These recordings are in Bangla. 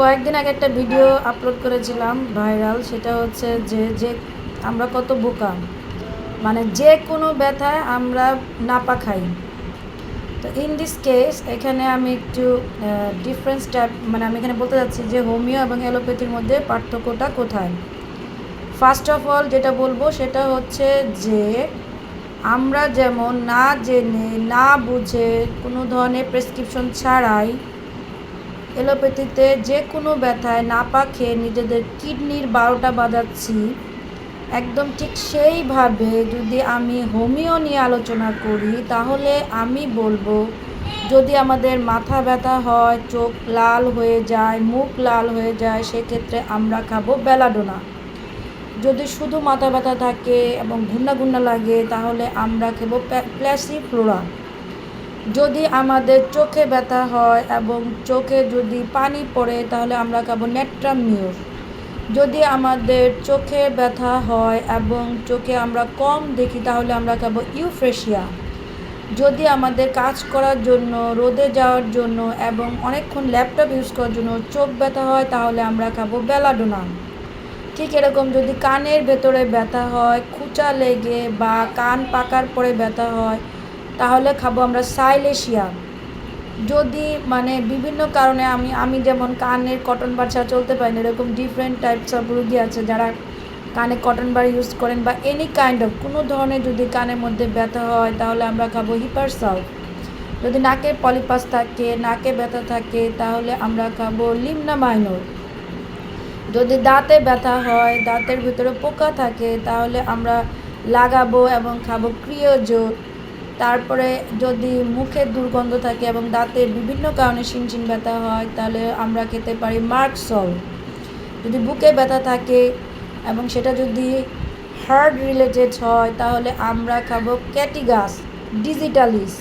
কয়েকদিন আগে একটা ভিডিও আপলোড করেছিলাম ভাইরাল, সেটা হচ্ছে যে যে আমরা কত বোকা, মানে যে কোনো ব্যথায় আমরা নাপা খাই। তো ইন দিস কেস এখানে আমি একটু ডিফারেন্স টাইপ, মানে আমি এখানে বলতে চাচ্ছি যে হোমিও এবং অ্যালোপ্যাথির মধ্যে পার্থক্যটা কোথায়। ফার্স্ট অফ অল যেটা বলবো সেটা হচ্ছে যে আমরা যেমন না জেনে না বুঝে কোনো ধরনের প্রেসক্রিপশন ছাড়াই এলোপ্যাথিতে যে কোনো ব্যথায় নাপা খেয়ে নিজেদের কিডনির 12টা বাজাচ্ছি, একদম ঠিক সেইভাবে যদি আমি হোমিও নিয়ে আলোচনা করি তাহলে আমি বলবো, যদি আমাদের মাথা ব্যথা হয়, চোখ লাল হয়ে যায়, মুখ লাল হয়ে যায়, সেক্ষেত্রে আমরা খাবো বেলাডোনা। যদি শুধু মাথা ব্যথা থাকে এবং ঘুন্না ঘুন্না লাগে তাহলে আমরা খাবো প্যাসিফ্লোরা। যদি আমাদের চোখে ব্যথা হয় এবং চোখে যদি পানি পড়ে তাহলে আমরা খাবো নেট্রামিউর। যদি আমাদের চোখে ব্যথা হয় এবং চোখে আমরা কম দেখি তাহলে আমরা খাবো ইউফ্রেশিয়া। যদি আমাদের কাজ করার জন্য, রোদে যাওয়ার জন্য এবং অনেকক্ষণ ল্যাপটপ ইউজ করার জন্য চোখ ব্যথা হয় তাহলে আমরা খাবো বেলাডোনা। ঠিক এরকম যদি কানের ভেতরে ব্যথা হয়, খুঁচা লেগে বা কান পাকার পরে ব্যথা হয় তাহলে খাবো আমরা সাইলেশিয়া। যদি মানে বিভিন্ন কারণে আমি যেমন কানের কটন বার ছাড়া চলতে পারি না, এরকম ডিফারেন্ট টাইপস অফ রুগী আছে যারা কানে কটন বার ইউজ করেন, বা এনি কাইন্ড অফ কোনো ধরনের যদি কানের মধ্যে ব্যথা হয় তাহলে আমরা খাবো হিপারসাল্ভ। যদি নাকের পলিপাস থাকে, নাকে ব্যথা থাকে তাহলে আমরা খাবো লিমনা মাইনর। যদি দাঁতে ব্যথা হয়, দাঁতের ভিতরে পোকা থাকে তাহলে আমরা লাগাবো এবং খাবো ক্রিওজোট। তারপরে যদি মুখের দুর্গন্ধ থাকে এবং দাঁতের বিভিন্ন কারণে শিনশিন ব্যথা হয় তাহলে আমরা খেতে পারি মার্কসল। যদি বুকে ব্যথা থাকে এবং সেটা যদি হার্ট রিলেটেড হয় তাহলে আমরা খাবো ক্যাটিগাস ডিজিটালিস।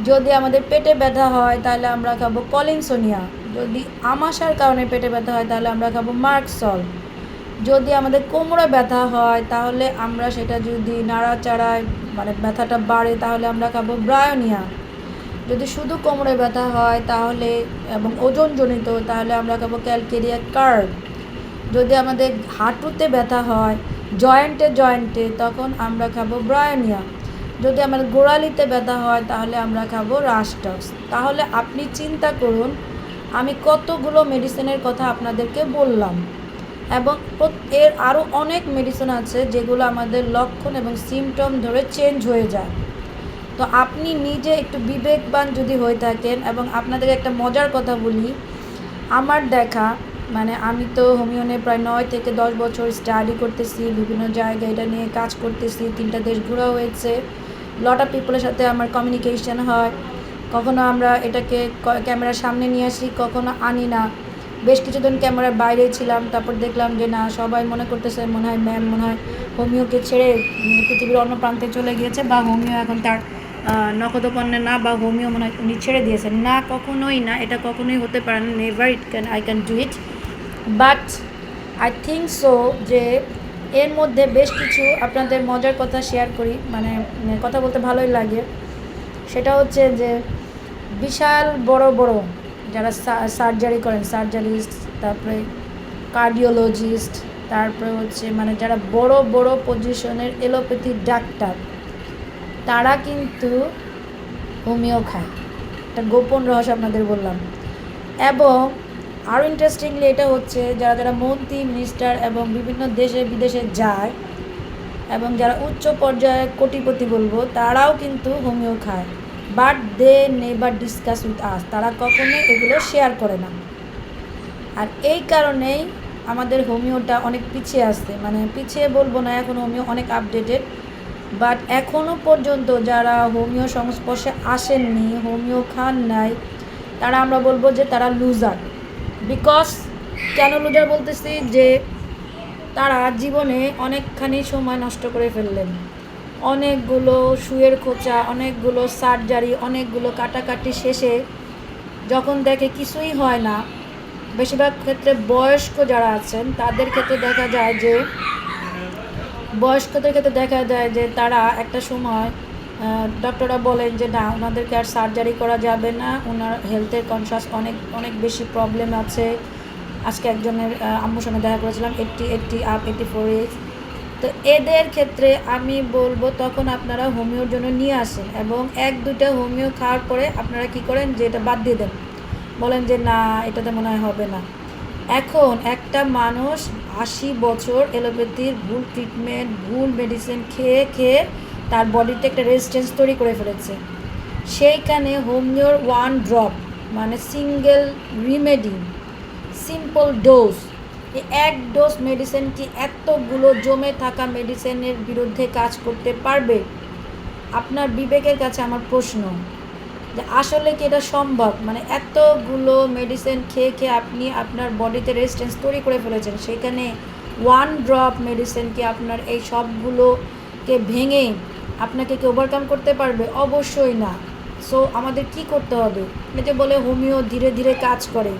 যদি আমাদের পেটে ব্যথা হয় তাহলে আমরা খাবো কলিনসোনিয়া। যদি আমাশার কারণে পেটে ব্যথা হয় তাহলে আমরা খাবো মার্কসল। যদি আমাদের কোমরে ব্যথা হয় তাহলে আমরা সেটা যদি নাড়াচাড়ায় মানে ব্যথাটা বাড়ে তাহলে আমরা খাবো ব্রায়োনিয়া। যদি শুধু কোমরে ব্যথা হয় তাহলে এবং ওজনজনিত তাহলে আমরা খাবো ক্যালকেরিয়া কার্ভ। যদি আমাদের হাঁটুতে ব্যথা হয়, জয়েন্টে তখন আমরা খাবো ব্রায়োনিয়া। যদি আমাদের গোড়ালিতে ব্যথা হয় তাহলে আমরা খাবো রাস্টক্স। তাহলে আপনি চিন্তা করুন আমি কতগুলো মেডিসিনের কথা আপনাদেরকে বললাম, এবং এর আরও অনেক মেডিসিন আছে যেগুলো আমাদের লক্ষণ এবং সিমটম ধরে চেঞ্জ হয়ে যায়। তো আপনি নিজে একটু বিবেকবান যদি হয়ে থাকেন, এবং আপনাদের একটা মজার কথা বলি, আমার দেখা মানে আমি তো হোমিও নিয়ে প্রায় 9 থেকে 10 বছর স্টাডি করতেছি, বিভিন্ন জায়গায় এটা নিয়ে কাজ করতেছি, 3টা দেশ ঘোরা হয়েছে, লট অফ পিপলের সাথে আমার কমিউনিকেশন হয়। কখনো আমরা এটাকে ক্যামেরার সামনে নিয়ে আসি, কখনো আনি না। বেশ কিছুদিন ক্যামেরার বাইরে ছিলাম, তারপর দেখলাম যে না, সবাই মনে করতেছে মনে হয় ম্যাম মনে হয় হোমিওকে ছেড়ে পৃথিবীর অন্য প্রান্তে চলে গিয়েছে, বা হোমিও এখন তার নখদপণ্যে না, বা হোমিও মনে হয় উনি ছেড়ে দিয়েছেন। না, কখনোই না, এটা কখনোই হতে পারে না, never I can do it. But I think so যে এর মধ্যে বেশ কিছু আপনাদের মজার কথা শেয়ার করি, মানে কথা বলতে ভালোই লাগে। সেটা হচ্ছে যে বিশাল বড় বড় যারা সার্জারি করেন, সার্জারিস্ট, তারপরে কার্ডিওলজিস্ট, তারপরে হচ্ছে মানে যারা বড় বড় পজিশনের এলোপ্যাথি ডাক্তার, তারা কিন্তু হোমিও খায়। একটা গোপন রহস্য আপনাদের বললাম। এবং আরও ইন্টারেস্টিংলি এটা হচ্ছে যারা যারা মন্ত্রী, মিনিস্টার এবং বিভিন্ন দেশে বিদেশে যায় এবং যারা উচ্চ পর্যায়ের কোটিপতি বলবো, তারাও কিন্তু হোমিও খায়। But they never discuss with us, তারা কখনোই এগুলো শেয়ার করে না। আর এই কারণেই আমাদের হোমিওটা অনেক পিছিয়ে আসছে, মানে পিছিয়ে বলবো না, এখন হোমিও অনেক আপডেটেড। বাট এখনও পর্যন্ত যারা হোমিও সংস্পর্শে আসেননি, হোমিও খান নাই, তারা আমরা বলবো যে তারা লুজার। বিকজ কেন লুজার বলতেছি, যে তারা জীবনে অনেকখানি সময় নষ্ট করে ফেললেন, অনেকগুলো সুইয়ের খোঁচা, অনেকগুলো সার্জারি, অনেকগুলো কাটাকাটি শেষে যখন দেখে কিছুই হয় না, বেশিরভাগ ক্ষেত্রে বয়স্ক যারা আছেন তাদের ক্ষেত্রে দেখা যায় যে বয়স্কদের ক্ষেত্রে দেখা যায় যে তারা একটা সময় ডক্টররা বলেন যে না, ওনাদেরকে আর সার্জারি করা যাবে না, ওনার হেলথের কনসাস অনেক অনেক বেশি প্রবলেম আছে, আজকে একজনের আম্মুর সঙ্গে দেখা করেছিলাম 80 আপ 84 এজ। তো এদের ক্ষেত্রে আমি বলবো তখন আপনারা হোমিওর জন্য নিয়ে আসেন এবং 1-2টা হোমিও খাওয়ার পরে আপনারা কি করেন যে এটা বাদ দিয়ে দেন, বলেন যে না এটাতে মনে হয় হবে না। এখন একটা মানুষ 80 বছর এলোপ্যাথির ভুল ট্রিটমেন্ট ভুল মেডিসিন খেয়ে খেয়ে তার বডিতে একটা রেজিস্ট্যান্স তৈরি করে ফেলেছে। সেইখানে হোমিওর 1 ড্রপ মানে সিঙ্গেল রিমেডি সিম্পল ডোজ, এই 1 ডোজ মেডিসিন কি এতগুলো জমে থাকা মেডিসিনের বিরুদ্ধে কাজ করতে পারবে? আপনার বিবেকের কাছে আমার প্রশ্ন যে আসলে কি এটা সম্ভব? মানে এতগুলো মেডিসিন খেয়ে খেয়ে আপনি আপনার বডিতে রেজিস্ট্যান্স তৈরি করে ফেলেছেন, সেখানে 1 ড্রপ মেডিসিন কি আপনার এই সবগুলোকে ভেঙে আপনাকে কি ওভারকাম করতে পারবে? অবশ্যই না। সো আমাদের কি করতে হবে? এই যে বলে হোমিও ধীরে ধীরে কাজ করে,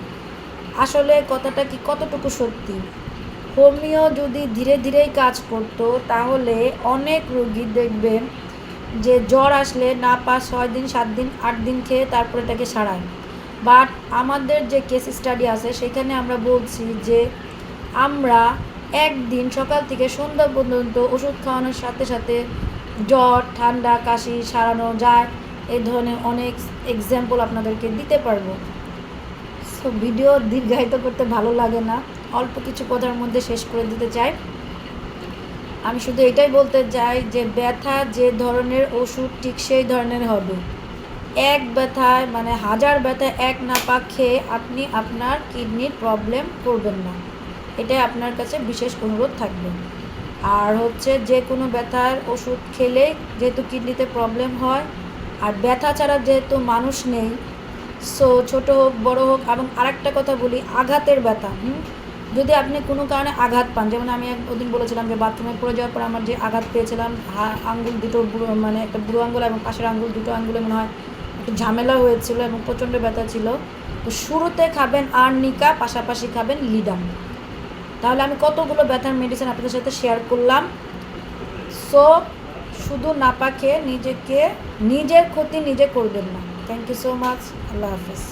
আসলে কথাটা কি কতটুকু সত্যি? হোমিও যদি ধীরে ধীরেই কাজ করতো তাহলে অনেক রোগী দেখবেন যে জ্বর আসলে না 5-6 দিন 7 দিন 8 দিন খেয়ে তারপরে এটাকে সারায়। বাট আমাদের যে কেস স্টাডি আছে সেখানে আমরা বলছি যে আমরা একদিন সকাল থেকে সন্ধ্যা পর্যন্ত ওষুধ খাওয়ানোর সাথে সাথে জ্বর ঠান্ডা কাশি সারানো যায়, এই ধরনের অনেক এক্সাম্পল আপনাদেরকে দিতে পারবো। সো ভিডিও দীর্ঘায়িত করতে ভালো লাগে না, অল্প কিছু কথার মধ্যে শেষ করে দিতে চাই। আমি শুধু এটাই বলতে চাই যে ব্যথা যে ধরনের ওষুধ ঠিক সেই ধরনের হবে। এক ব্যথায় মানে 1000 ব্যথা এক নাপা খেয়ে আপনি আপনার কিডনির প্রবলেম করবেন না, এটাই আপনার কাছে বিশেষ অনুরোধ থাকবে। আর হচ্ছে যে কোনো ব্যথার ওষুধ খেলে যেহেতু কিডনিতে প্রবলেম হয় আর ব্যথা ছাড়া যেহেতু মানুষ নেই, সো ছোটো হোক বড়ো হোক। এবং আরেকটা কথা বলি, আঘাতের ব্যথা, যদি আপনি কোনো কারণে আঘাত পান, যেমন আমি ওদিন বলেছিলাম যে বাথরুমে পড়ে যাওয়ার পর আমার যে আঘাত পেয়েছিলাম আঙ্গুল দুটো মানে একটা বুড়ো আঙ্গুল এবং পাশের আঙ্গুল দুটো আঙ্গুলে মনে হয় একটু ঝামেলা হয়েছিল এবং প্রচণ্ড ব্যথা ছিল। তো শুরুতে খাবেন আর্নিকা, পাশাপাশি খাবেন লিডাম। তাহলে আমি কতগুলো ব্যথার মেডিসিন আপনাদের সাথে শেয়ার করলাম। সো শুধু নাপা খেয়ে নিজের ক্ষতি নিজে করবেন না। Thank you so much. আল্লাহ হাফিজ।